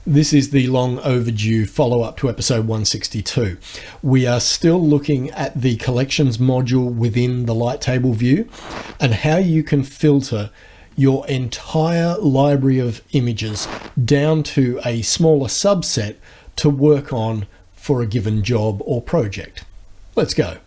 This is the long overdue follow-up to episode 162. We are still looking at the collections module within the light table view and how you can filter your entire library of images down to a smaller subset to work on for a given job or project. Let's go.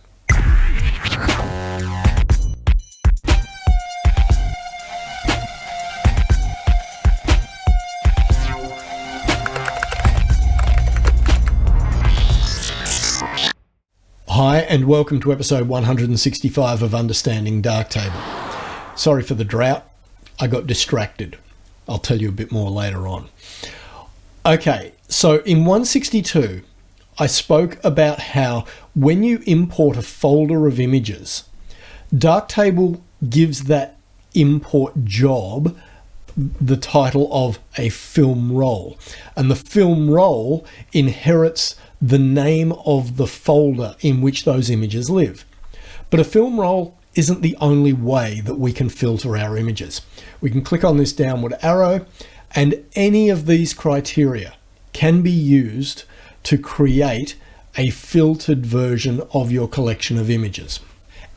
Hi and welcome to episode 165 of Understanding Darktable. Sorry for the drought, I got distracted. I'll tell you a bit more later on. Okay, so in 162 I spoke about how when you import a folder of images, Darktable gives that import job the title of a film roll, and the film roll inherits the name of the folder in which those images live. But a film roll isn't the only way that we can filter our images. We can click on this downward arrow and any of these criteria can be used to create a filtered version of your collection of images.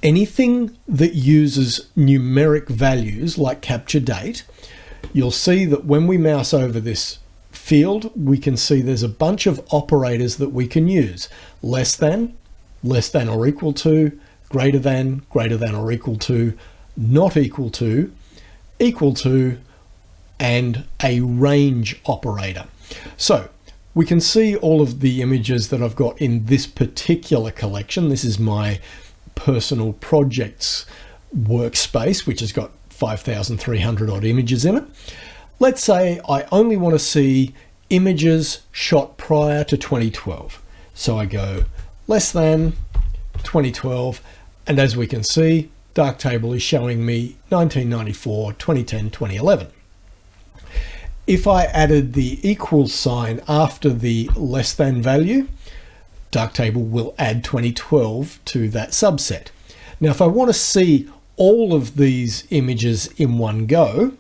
Anything that uses numeric values like capture date, you'll see that when we mouse over this field, we can see there's a bunch of operators that we can use. Less than or equal to, greater than or equal to, not equal to, and a range operator. So we can see all of the images that I've got in this particular collection. This is my personal projects workspace, which has got 5,300 odd images in it. Let's say I only want to see images shot prior to 2012. So I go less than 2012, and as we can see, Darktable is showing me 1994, 2010, 2011. If I added the equal sign after the less than value, Darktable will add 2012 to that subset. Now, if I want to see all of these images in one go,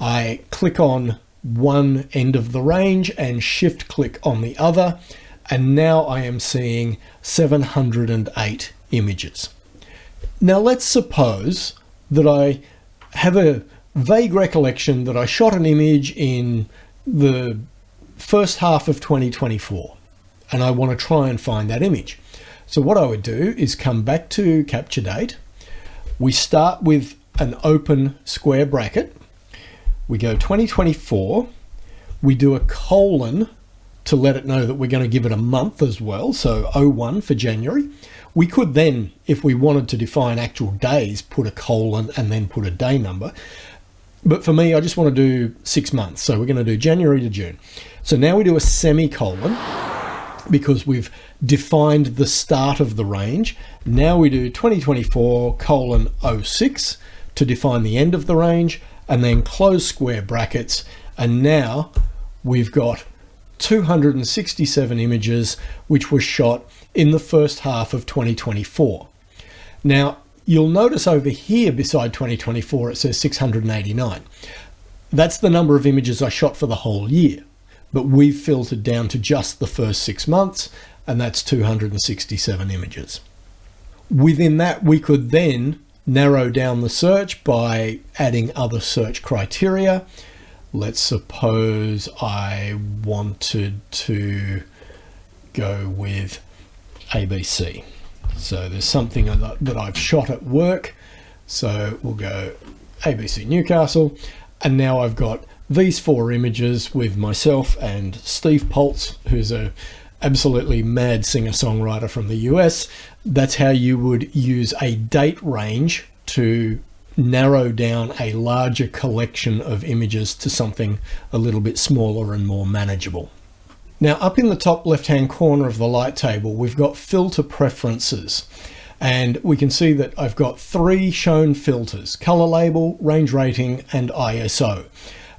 I click on one end of the range and shift click on the other, and now I am seeing 708 images. Now let's suppose that I have a vague recollection that I shot an image in the first half of 2024 and I want to try and find that image. So what I would do is come back to capture date. We start with an open square bracket. We go 2024, we do a colon to let it know that we're going to give it a month as well, so 01 for January. We could then, if we wanted to define actual days, put a colon and then put a day number. But for me, I just want to do 6 months, so we're going to do January to June. So now we do a semicolon because we've defined the start of the range. Now we do 2024 colon 06 to define the end of the range, and then close square brackets, and now we've got 267 images which were shot in the first half of 2024. Now you'll notice over here beside 2024 it says 689. That's the number of images I shot for the whole year, but we've filtered down to just the first 6 months, and that's 267 images. Within that, we could then narrow down the search by adding other search criteria. Let's suppose I wanted to go with ABC. So there's something that I've shot at work. So we'll go ABC Newcastle. And now I've got these 4 images with myself and Steve Poltz, who's a absolutely mad singer-songwriter from the US. That's how you would use a date range to narrow down a larger collection of images to something a little bit smaller and more manageable. Now, up in the top left-hand corner of the light table, we've got filter preferences, and we can see that I've got 3 shown filters: color label, range rating, and ISO.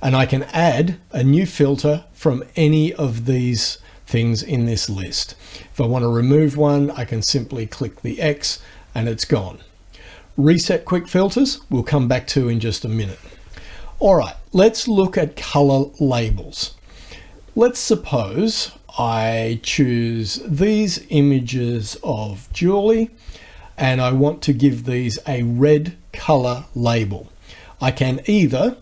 And I can add a new filter from any of these things in this list. If I want to remove one, I can simply click the X and it's gone. Reset quick filters we'll come back to in just a minute. All right, let's look at color labels. Let's suppose I choose these images of Julie and I want to give these a red color label. I can either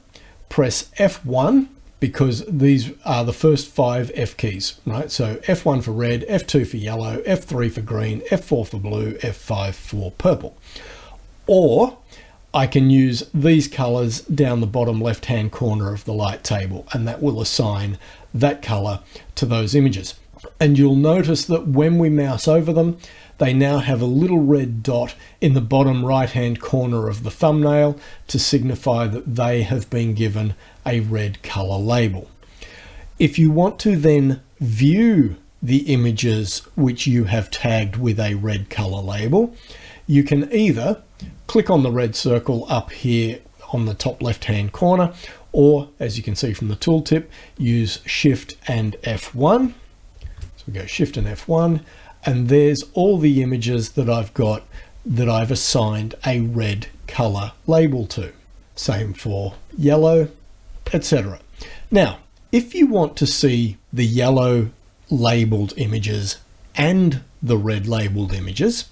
press F1, because these are the first 5 F keys, right? So F1 for red, F2 for yellow, F3 for green, F4 for blue, F5 for purple. Or I can use these colors down the bottom left-hand corner of the light table, and that will assign that color to those images. And you'll notice that when we mouse over them, they now have a little red dot in the bottom right-hand corner of the thumbnail to signify that they have been given a red color label. If you want to then view the images which you have tagged with a red color label, you can either click on the red circle up here on the top left-hand corner, or as you can see from the tooltip, use Shift and F1. So we go Shift and F1, and there's all the images that I've got that I've assigned a red color label to. Same for yellow, etc. Now, if you want to see the yellow labeled images and the red labeled images,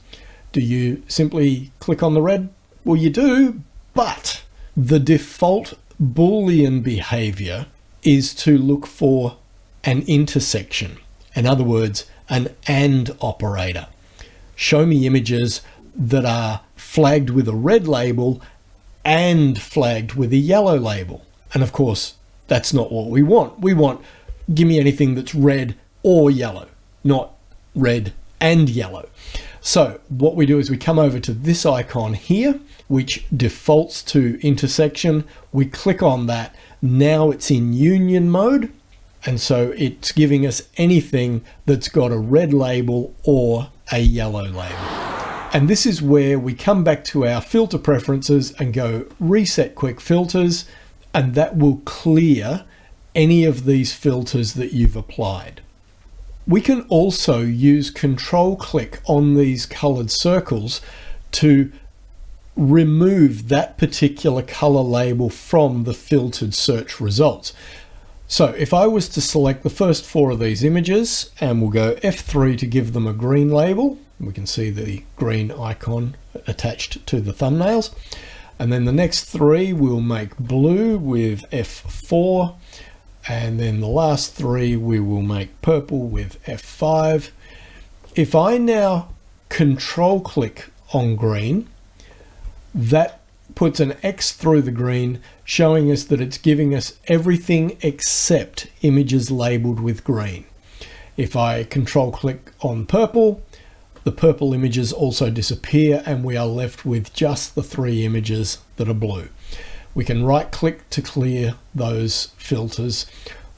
do you simply click on the red? Well, you do, but the default boolean behavior is to look for an intersection. In other words, an AND operator. Show me images that are flagged with a red label and flagged with a yellow label. And of course, that's not what we want. We want, give me anything that's red or yellow, not red and yellow. So what we do is we come over to this icon here, which defaults to intersection. We click on that. Now it's in union mode. And so it's giving us anything that's got a red label or a yellow label. And this is where we come back to our filter preferences and go reset quick filters, and that will clear any of these filters that you've applied. We can also use control click on these colored circles to remove that particular color label from the filtered search results. So if I was to select the first 4 of these images, and we'll go F3 to give them a green label, we can see the green icon attached to the thumbnails. And then the next 3 we'll make blue with F4. And then the last 3 we will make purple with F5. If I now control click on green, that puts an X through the green, showing us that it's giving us everything except images labeled with green. If I control click on purple, the purple images also disappear and we are left with just the 3 images that are blue. We can right click to clear those filters,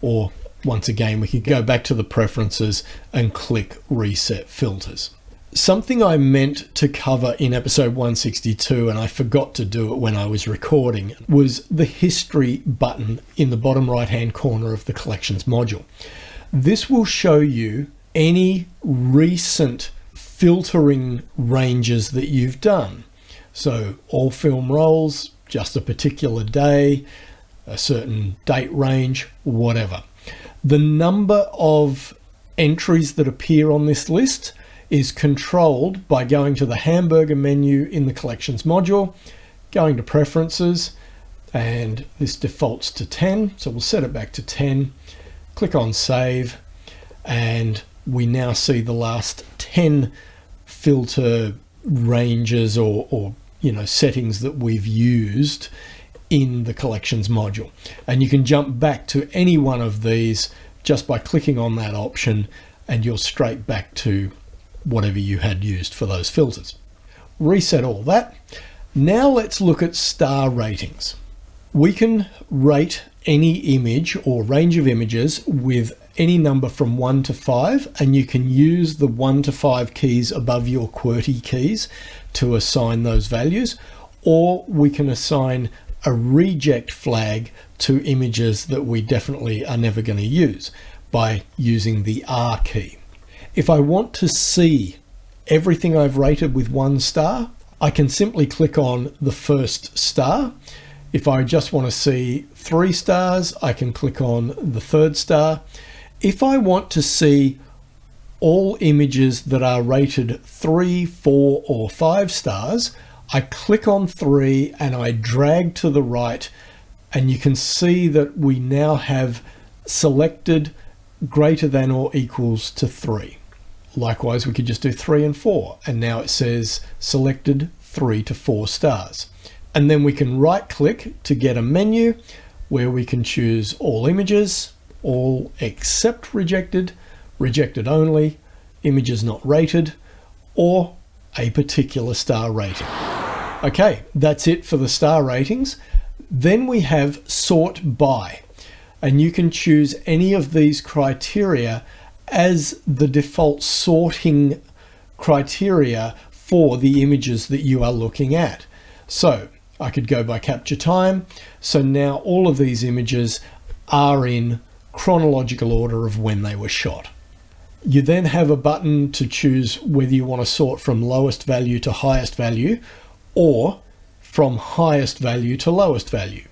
or once again, we can go back to the preferences and click reset filters. Something I meant to cover in episode 162, and I forgot to do it when I was recording, was the history button in the bottom right hand corner of the collections module. This will show you any recent filtering ranges that you've done. So all film rolls, just a particular day, a certain date range, whatever. The number of entries that appear on this list is controlled by going to the hamburger menu in the collections module, going to preferences, and this defaults to 10. So we'll set it back to 10, click on save, and we now see the last 10 filter ranges or settings that we've used in the collections module. And you can jump back to any one of these just by clicking on that option, and you're straight back to whatever you had used for those filters. Reset all that. Now let's look at star ratings. We can rate any image or range of images with any number from 1 to 5, and you can use the 1 to 5 keys above your QWERTY keys to assign those values, or we can assign a reject flag to images that we definitely are never going to use by using the R key. If I want to see everything I've rated with 1 star, I can simply click on the first star. If I just want to see 3 stars, I can click on the 3rd star. If I want to see all images that are rated 3, 4, or 5 stars, I click on 3 and I drag to the right, and you can see that we now have selected greater than or equals to 3. Likewise, we could just do 3 and 4, and now it says selected 3 to 4 stars. And then we can right click to get a menu where we can choose all images, all except rejected, rejected only, images not rated, or a particular star rating. Okay, that's it for the star ratings. Then we have sort by, and you can choose any of these criteria as the default sorting criteria for the images that you are looking at. So I could go by capture time. So now all of these images are in chronological order of when they were shot. You then have a button to choose whether you want to sort from lowest value to highest value, or from highest value to lowest value.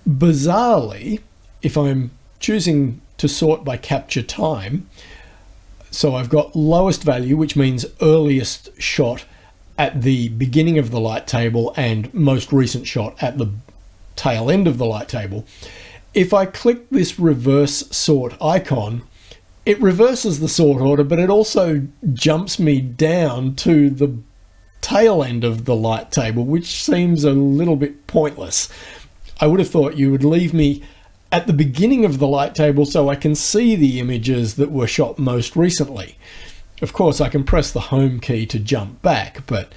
Bizarrely, if I'm choosing to sort by capture time, so I've got lowest value, which means earliest shot at the beginning of the light table and most recent shot at the tail end of the light table. If I click this reverse sort icon, it reverses the sort order, but it also jumps me down to the tail end of the light table, which seems a little bit pointless. I would have thought you would leave me at the beginning of the light table so I can see the images that were shot most recently. Of course, I can press the home key to jump back, but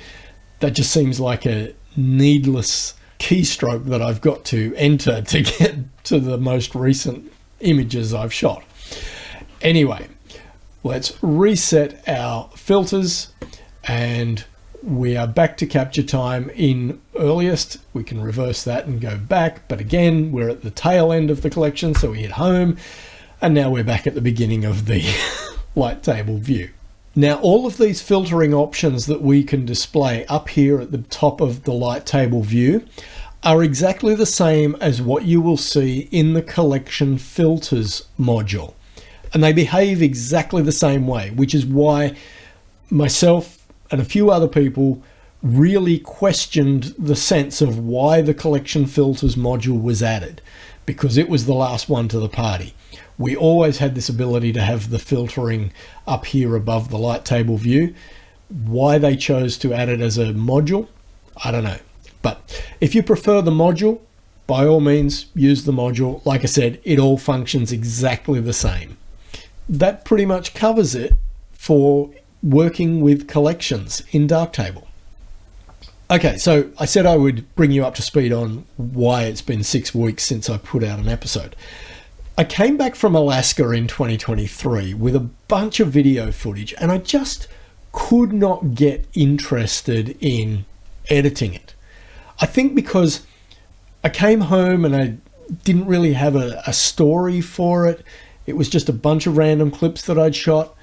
that just seems like a needless keystroke that I've got to enter to get to the most recent images I've shot. Anyway, let's reset our filters, and we are back to capture time in earliest. We can reverse that and go back, but again, we're at the tail end of the collection, so we hit home, and now we're back at the beginning of the light table view. Now, all of these filtering options that we can display up here at the top of the light table view are exactly the same as what you will see in the collection filters module. And they behave exactly the same way, which is why myself and a few other people really questioned the sense of why the collection filters module was added, because it was the last one to the party. We always had this ability to have the filtering up here above the light table view. Why they chose to add it as a module, I don't know. But if you prefer the module, by all means, use the module. Like I said, it all functions exactly the same. That pretty much covers it for working with collections in Darktable. Okay, so I said I would bring you up to speed on why it's been 6 weeks since I put out an episode. I came back from Alaska in 2023 with a bunch of video footage, and I just could not get interested in editing it. I think because I came home and I didn't really have a story for it. It was just a bunch of random clips that I'd shot.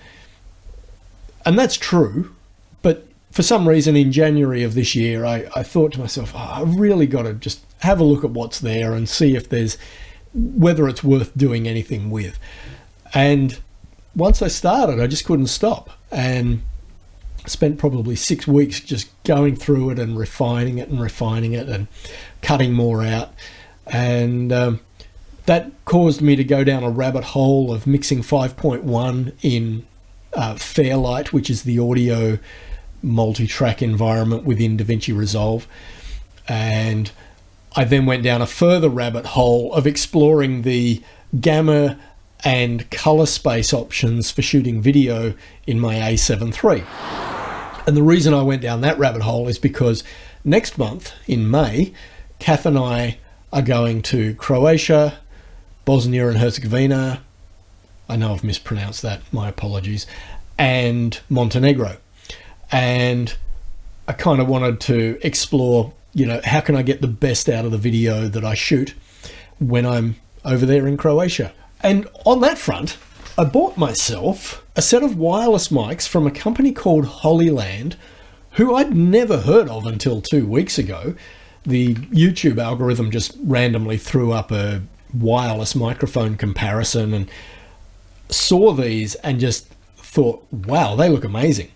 And that's true, but for some reason in January of this year, I thought to myself, I've really got to just have a look at what's there and see if whether it's worth doing anything with. And once I started, I just couldn't stop, and spent probably 6 weeks just going through it and refining it and cutting more out. And that caused me to go down a rabbit hole of mixing 5.1 in Fairlight, which is the audio multi-track environment within DaVinci Resolve. And I then went down a further rabbit hole of exploring the gamma and color space options for shooting video in my A7 III. And the reason I went down that rabbit hole is because next month in May, Kath and I are going to Croatia, Bosnia and Herzegovina, I know I've mispronounced that, my apologies, and Montenegro. And I kind of wanted to explore, how can I get the best out of the video that I shoot when I'm over there in Croatia? And on that front, I bought myself a set of wireless mics from a company called Holyland, who I'd never heard of until 2 weeks ago. The YouTube algorithm just randomly threw up a wireless microphone comparison, and saw these and just thought, wow, they look amazing.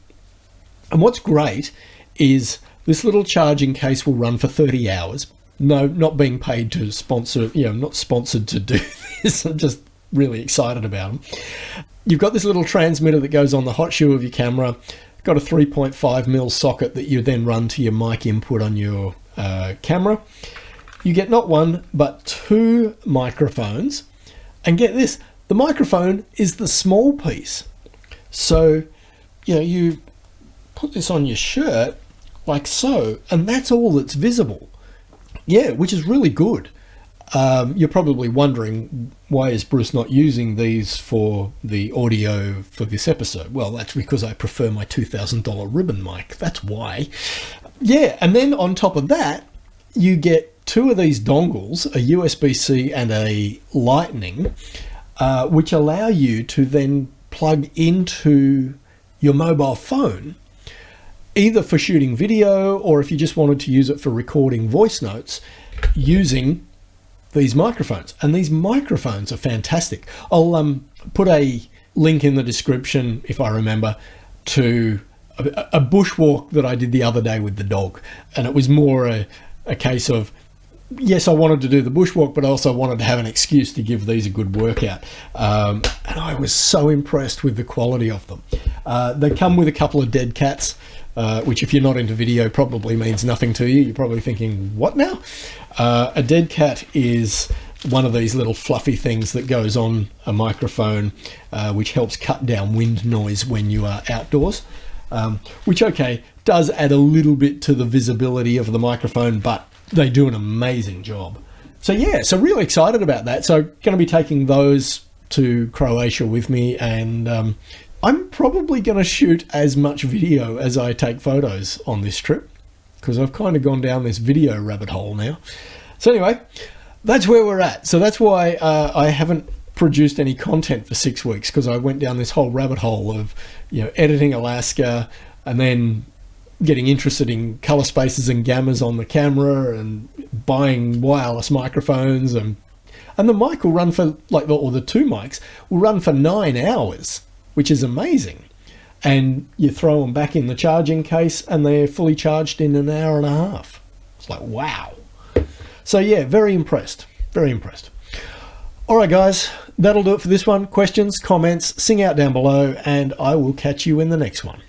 And what's great is this little charging case will run for 30 hours. No, not being paid to sponsor, not sponsored to do this. I'm just really excited about them. You've got this little transmitter that goes on the hot shoe of your camera. Got a 3.5mm socket that you then run to your mic input on your camera. You get not one, but 2 microphones. And get this, the microphone is the small piece. So, you put this on your shirt like so, and that's all that's visible. Yeah, which is really good. You're probably wondering, why is Bruce not using these for the audio for this episode? Well, that's because I prefer my $2,000 ribbon mic. That's why. Yeah, and then on top of that, you get 2 of these dongles, a USB-C and a Lightning, which allow you to then plug into your mobile phone, either for shooting video or if you just wanted to use it for recording voice notes using these microphones. And these microphones are fantastic. I'll put a link in the description, if I remember, to a bushwalk that I did the other day with the dog. And it was more a case of, yes, I wanted to do the bushwalk, but I also wanted to have an excuse to give these a good workout. And I was so impressed with the quality of them. They come with a couple of dead cats, which if you're not into video probably means nothing to you. You're probably thinking, what now? A dead cat is one of these little fluffy things that goes on a microphone, which helps cut down wind noise when you are outdoors, which, okay, does add a little bit to the visibility of the microphone, but they do an amazing job. So yeah, so really excited about that. So going to be taking those to Croatia with me, and I'm probably going to shoot as much video as I take photos on this trip, because I've kind of gone down this video rabbit hole now. So anyway, that's where we're at. So that's why I haven't produced any content for 6 weeks, because I went down this whole rabbit hole of editing Alaska, and then getting interested in color spaces and gammas on the camera, and buying wireless microphones, and the mic will run for or the 2 mics will run for 9 hours, which is amazing. And you throw them back in the charging case and they're fully charged in an hour and a half. It's like, wow. So yeah, very impressed, very impressed. All right, guys, that'll do it for this one. Questions, comments, sing out down below, and I will catch you in the next one.